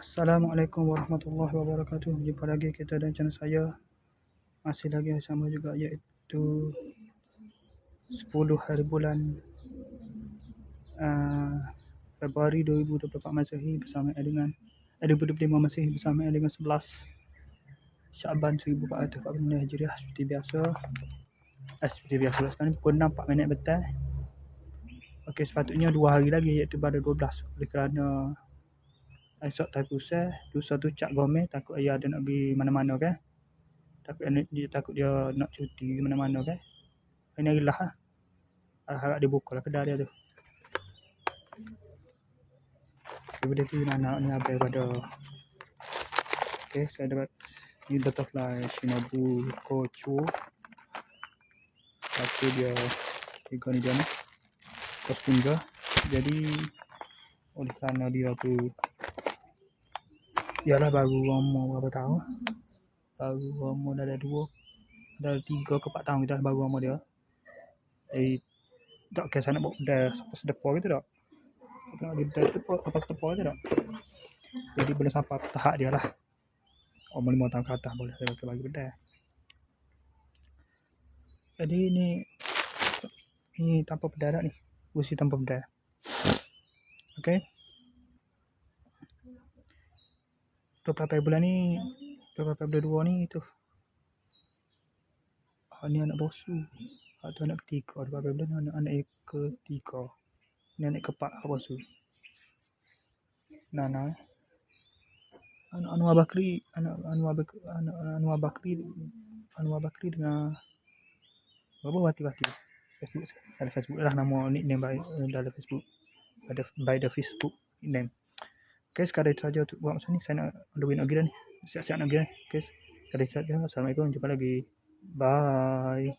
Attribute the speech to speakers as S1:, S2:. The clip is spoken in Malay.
S1: Assalamualaikum warahmatullahi wabarakatuh. Jumpa lagi kita dan channel saya. Masih lagi yang sama juga, iaitu 10 hari bulan Februari 2024 Masehi bersama dengan 2025 Masehi bersama dengan 11 Syaban 1440 Hijriah seperti biasa. Seperti biasa sekarang pukul 6:04 petang. Okey, sepatutnya 2 hari lagi, iaitu pada 12. Oleh kerana esok tak pusat, lusa tu Cak Gomez takut ayah dia nak pergi mana-mana kan. Takut dia nak cuti pergi mana-mana kan. Ini hari lah. Harap dia buka lah kedai dia tu. Daripada tu anak ni habis pada. Okey, saya dapat ni butterfly Shinobu Kochu. Satu dia tiga ni dia ni kostum dia. Jadi oleh kerana dia tu ialah baru umur berapa tahun, baru umur dah ada 3 ke 4 tahun kita baru umur dia. Tak kisah nak buat dah sedepa gitu tak. Nak dia apa sedepa je tak. Jadi boleh sampai tahap dia lah. Umur 5 tahun ke atas boleh saya bagi benda. Jadi ni tanpa pedara ni. Usi tanpa pedara. Okey. 24 bulan ni, 24 bulan 2 ni tu. Ni anak bosu. Atau anak ketiga. 24 bulan ni anak ketiga. Ni anak keempat bosu. Nana. Anak Anwar Bakri dengan berapa Wati. Facebook, ada Facebook lah nama nickname dalam Facebook, ada by the Facebook nickname. Okay, sekadar itu saja untuk buat macam ni. Saya nak duit nak pergi dah ni, siap-siap nak pergi dah ni. Okay, sekadar itu saja. Assalamualaikum, jumpa lagi, bye.